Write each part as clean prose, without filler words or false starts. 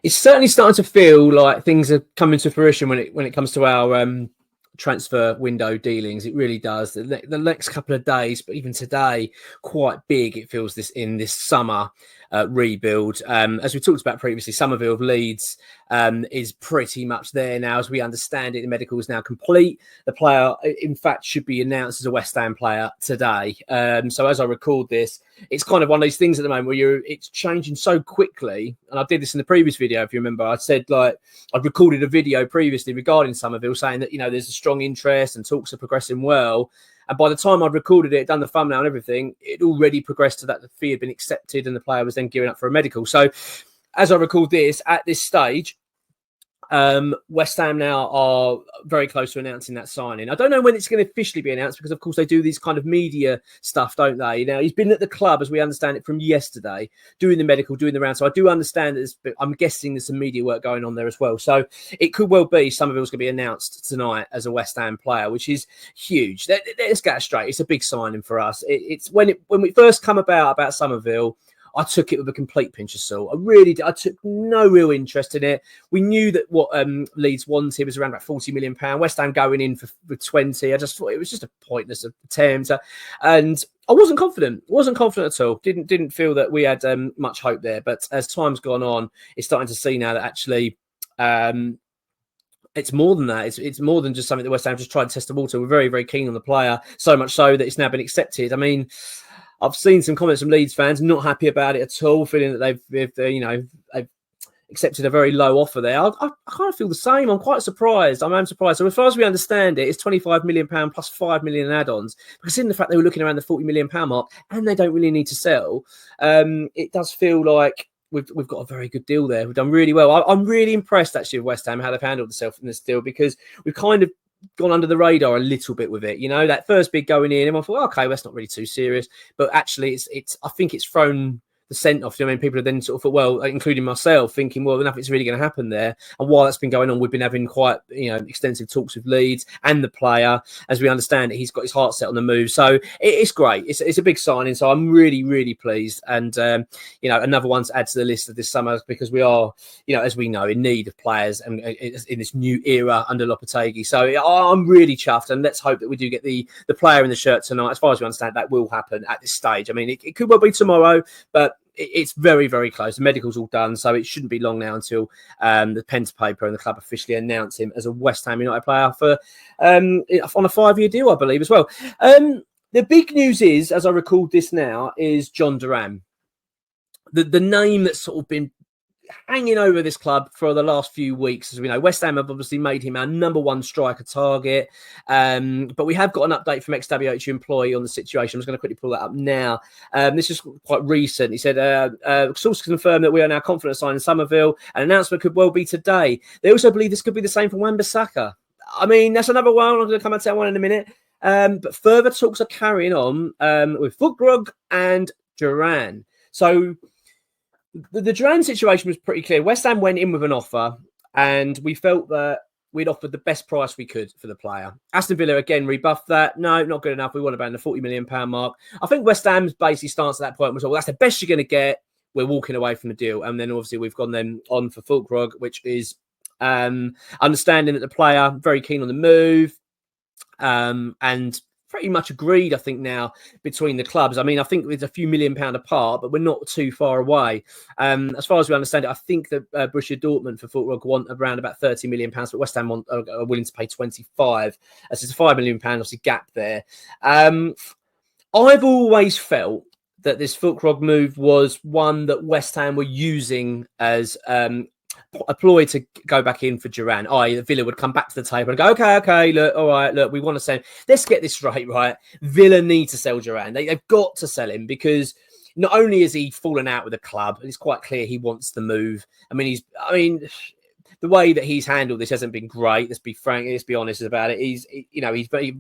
It's certainly starting to feel like things are coming to fruition when it comes to our transfer window dealings. It really does. The next couple of days, but even today, quite big. It feels this summer rebuild. As we talked about previously, Somerville of Leeds is pretty much there now, as we understand it. The medical is now complete. The player, in fact, should be announced as a West Ham player today. So as I record this, it's kind of one of those things at the moment where it's changing so quickly. And I did this in the previous video, if you remember. I said, like, I'd recorded a video previously regarding Somerville saying that, there's a strong interest and talks are progressing well. And by the time I'd recorded it, done the thumbnail and everything, it already progressed to that the fee had been accepted and the player was then gearing up for a medical. So as I record this, at this stage, West Ham now are very close to announcing that signing. I don't know when it's going to officially be announced because, of course, they do these kind of media stuff, don't they? Now, he's been at the club, as we understand it, from yesterday, doing the medical, doing the round. So I do understand that but I'm guessing there's some media work going on there as well. So it could well be Somerville's going to be announced tonight as a West Ham player, which is huge. Let's get it straight. It's a big signing for us. It's when we first come about Somerville, I took it with a complete pinch of salt. I really did. I took no real interest in it. We knew that what Leeds wanted was around about £40 million. West Ham going in for 20. I just thought it was just a pointless attempt. And I wasn't confident. At all. Didn't feel that we had much hope there. But as time's gone on, it's starting to see now that actually it's more than that. It's more than just something that West Ham just tried to test the water. We're very, very keen on the player, so much so that it's now been accepted. I mean, I've seen some comments from Leeds fans not happy about it at all, feeling that they've accepted a very low offer there. I kind of feel the same. I'm quite surprised. I'm surprised. So as far as we understand it, it's £25 million plus £5 million in add-ons. Because in the fact they were looking around the £40 million mark and they don't really need to sell, it does feel like we've got a very good deal there. We've done really well. I'm really impressed actually with West Ham, how they've handled themselves in this deal, because we've kind of gone under the radar a little bit with it. That first bid going in, everyone thought, okay, well, that's not really too serious. But actually, I think it's thrown the scent off. People have then sort of thought, well, including myself, thinking, well, nothing's really going to happen there. And while that's been going on, we've been having quite, extensive talks with Leeds and the player. As we understand it, he's got his heart set on the move. So it's great. It's a big signing. So I'm really, really pleased. And, another one to add to the list of this summer, because we are, as we know, in need of players and in this new era under Lopetegui. So I'm really chuffed. And let's hope that we do get the player in the shirt tonight. As far as we understand, that will happen at this stage. I mean, it could well be tomorrow, but it's very, very close. The medical's all done, so it shouldn't be long now until the pen to paper and the club officially announce him as a West Ham United player for on a 5-year deal, I believe, as well. The big news is, as I record this now, is John Duran. The name that's sort of been hanging over this club for the last few weeks. As we know, West Ham have obviously made him our number one striker target. But we have got an update from ex-WH employee on the situation. I'm just going to quickly pull that up now. This is quite recent. He said, sources confirm that we are now confident of signing Somerville. An announcement could well be today. They also believe this could be the same for Wan-Bissaka. I mean, that's another one. I'm going to come and tell one in a minute. But further talks are carrying on with Fulkrug and Duran. So the Duran situation was pretty clear. West Ham went in with an offer, and we felt that we'd offered the best price we could for the player. Aston Villa again rebuffed that. No, not good enough. We want about the £40 million mark. I think West Ham's basically stance at that point was, well, that's the best you're going to get. We're walking away from the deal. And then obviously we've gone then on for Fulkrug, which is understanding that the player very keen on the move, and pretty much agreed, I think, now between the clubs. I mean, I think it's a few £1 million apart, but we're not too far away. As far as we understand it, I think that Borussia Dortmund for Fulkrug want around about £30 million, but West Ham are willing to pay 25. As it's a £5 million obviously gap there. I've always felt that this Fulkrug move was one that West Ham were using as a ploy to go back in for Duran. Villa would come back to the table and go, okay, look, all right, look, we want to sell. Let's get this right. Villa need to sell Duran. They've got to sell him, because not only is he fallen out with the club, and it's quite clear he wants the move. I mean, the way that he's handled this hasn't been great. Let's be frank. Let's be honest about it. He's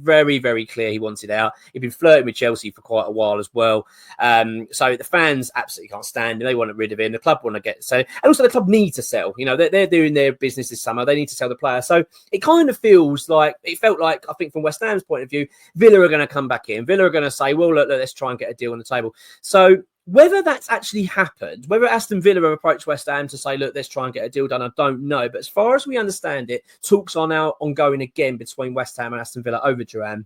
very, very clear he wanted out. He'd been flirting with Chelsea for quite a while as well. So the fans absolutely can't stand him. They want rid of him. The club want to get so, and also the club need to sell. They're doing their business this summer. They need to sell the player. So it kind of felt like, I think from West Ham's point of view, Villa are going to come back in. Villa are going to say, well, look, let's try and get a deal on the table. So Whether that's actually happened, whether Aston Villa have approached West Ham to say, look, let's try and get a deal done, I don't know. But as far as we understand it, talks are now ongoing again between West Ham and Aston Villa over Duran.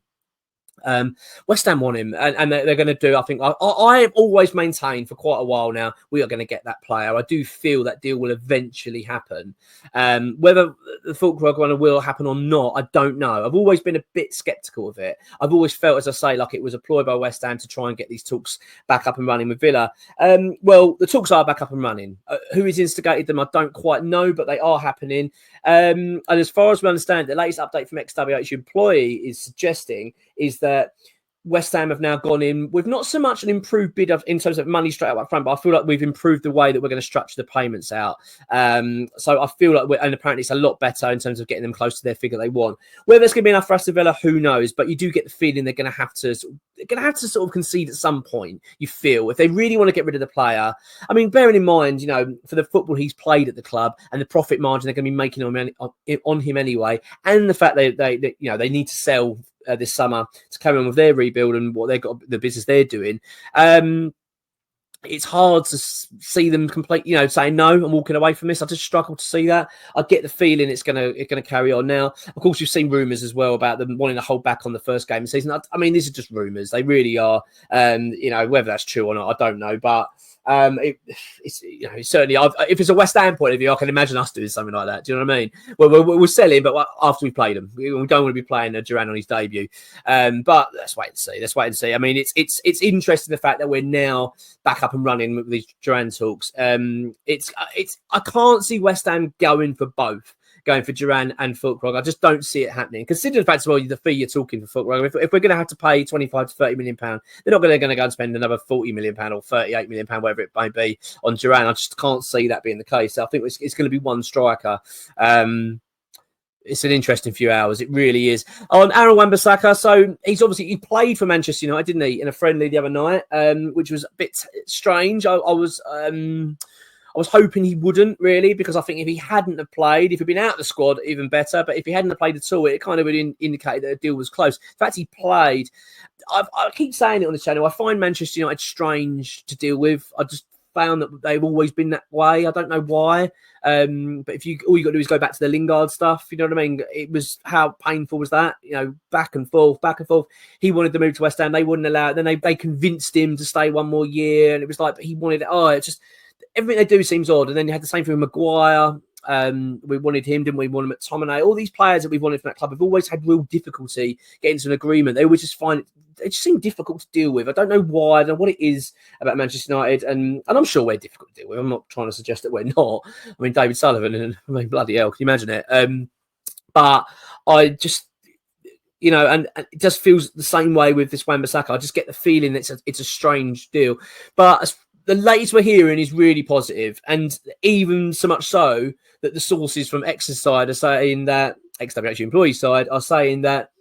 West Ham want him, and they're going to do. I think I have always maintained for quite a while now we are going to get that player. I do feel that deal will eventually happen. Whether the Fulcrug one will happen or not, I don't know. I've always been a bit sceptical of it. I've always felt, as I say, like it was a ploy by West Ham to try and get these talks back up and running with Villa. Well, the talks are back up and running. Who has instigated them, I don't quite know, but they are happening. And as far as we understand, the latest update from XWH employee is suggesting is that West Ham have now gone in with not so much an improved bid in terms of money straight up front, but I feel like we've improved the way that we're going to structure the payments out. So I feel like and apparently it's a lot better in terms of getting them close to their figure they want. Whether there's going to be enough for Aston Villa, who knows? But you do get the feeling they're going to have to sort of concede at some point. You feel if they really want to get rid of the player. I mean, bearing in mind, you know, for the football he's played at the club and the profit margin they're going to be making on him anyway, and the fact they you know they need to sell this summer to carry on with their rebuild and what they've got, the business they're doing. It's hard to see them saying no and walking away from this. I just struggle to see that. I get the feeling it's gonna carry on now. Of course, you've seen rumours as well about them wanting to hold back on the first game of the season. I mean, these are just rumours. They really are. You know, whether that's true or not, I don't know. But it's certainly if it's a West Ham point of view, I can imagine us doing something like that. Do you know what I mean? Well, we're selling, but after we played him, we don't want to be playing Duran on his debut. But let's wait and see. Let's wait and see. I mean, it's interesting the fact that we're now back up and running with these Duran talks. I can't see West Ham going for both. Going for Duran and Fulcrug. I just don't see it happening. Considering the fact as well, the fee you're talking for Fulcrug, if we're going to have to pay 25 to 30 million pounds, they're not going to go and spend another 40 million pound or 38 million pound, whatever it may be, on Duran. I just can't see that being the case. I think it's going to be one striker. It's an interesting few hours. It really is. On Aaron Wan-Bissaka, so he played for Manchester United, didn't he, in a friendly the other night, which was a bit strange. I was hoping he wouldn't really, because I think if he hadn't have played, if he'd been out of the squad, even better. But if he hadn't have played at all, it kind of would indicate that the deal was close. In fact, he played. I keep saying it on the channel. I find Manchester United strange to deal with. I just found that they've always been that way. I don't know why. But all you got to do is go back to the Lingard stuff. You know what I mean? It was, how painful was that? You know, back and forth. He wanted to move to West Ham. They wouldn't allow it. Then they convinced him to stay one more year. And it was like, he wanted it. It's just, everything they do seems odd. And then you had the same thing with Maguire. We wanted him, didn't we? We wanted McTominay. All these players that we've wanted from that club have always had real difficulty getting to an agreement. They always just find it, they just seem difficult to deal with. I don't know why. I don't know what it is about Manchester United. And I'm sure we're difficult to deal with. I'm not trying to suggest that we're not. I mean, David Sullivan, and I mean, bloody hell, can you imagine it? But I just, you know, and it just feels the same way with this Wan-Bissaka. I just get the feeling that it's a strange deal. But the latest we're hearing is really positive, and even so much so that the sources from X's side are saying that, XWH employee side are saying that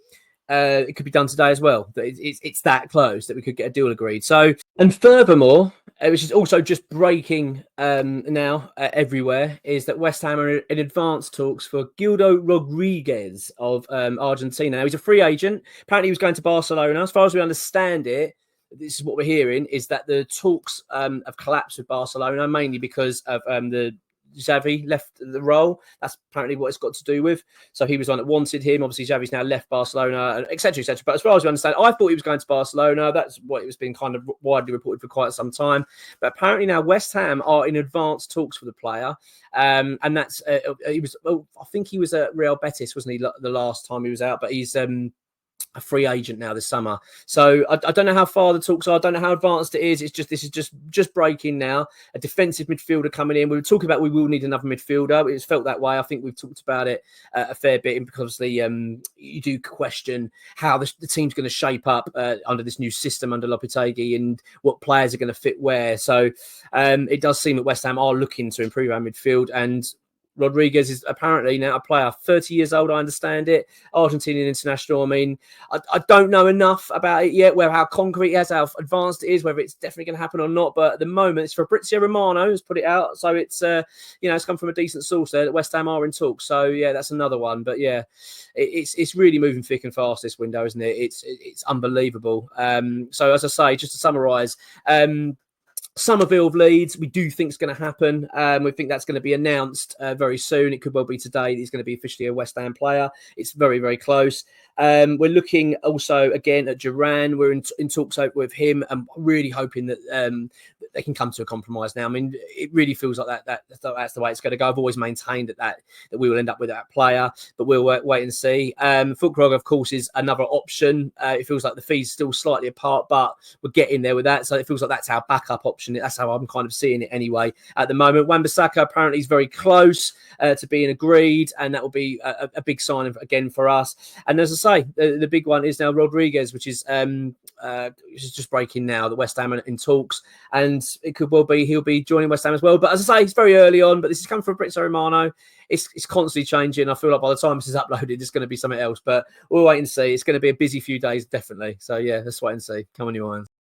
it could be done today as well. That it's that close that we could get a deal agreed. So, and furthermore, which is also just breaking now everywhere, is that West Ham are in advanced talks for Gildo Rodriguez of Argentina. Now, he's a free agent. Apparently, he was going to Barcelona. As far as we understand it, this is what we're hearing, is that the talks have collapsed with Barcelona, mainly because of the Xavi left the role. That's apparently what it's got to do with. So he was one that wanted him. Obviously, Xavi's now left Barcelona, etc., etc. But as far as we understand, I thought he was going to Barcelona. That's what it was been kind of widely reported for quite some time. But apparently now West Ham are in advanced talks for the player. And that's, he was, I think he was at Real Betis, wasn't he, the last time he was out? But he's a free agent now this summer. So I don't know how far the talks are. I don't know how advanced it is. This is just breaking now. A defensive midfielder coming in. We were talking about we will need another midfielder. It's felt that way. I think we've talked about it a fair bit, because you do question how the team's going to shape up under this new system under Lopetegui, and what players are going to fit where. So it does seem that West Ham are looking to improve our midfield, and Rodriguez is apparently now a player, 30 years old, I understand it, Argentinian international. I mean, I don't know enough about it yet, how concrete it is, how advanced it is, whether it's definitely going to happen or not. But at the moment, it's Fabrizio Romano who's put it out. So it's, it's come from a decent source there that West Ham are in talks. So, yeah, that's another one. But, yeah, it's really moving thick and fast, this window, isn't it? It's unbelievable. So, as I say, just to summarise, Somerville of Leeds, we do think is going to happen. We think that's going to be announced very soon. It could well be today. He's going to be officially a West Ham player. It's very, very close. We're looking also again at Duran. We're in talks with him, and really hoping that they can come to a compromise now. I mean, it really feels like that's the way it's going to go. I've always maintained that we will end up with that player, but we'll wait and see. Fulkrog, of course, is another option. It feels like the fees still slightly apart, but we're getting there with that. So it feels like that's our backup option. That's how I'm kind of seeing it anyway at the moment. Wan-Bissaka apparently is very close to being agreed, and that will be a big sign again for us. And as I say, the big one is now Rodriguez, which is just breaking now. The West Ham in talks, and it could well be he'll be joining West Ham as well. But as I say, it's very early on. But this is coming from Fabrizio Romano. It's constantly changing. I feel like by the time this is uploaded, it's going to be something else. But we'll wait and see. It's going to be a busy few days, definitely. So yeah, let's wait and see. Come on, you Irons.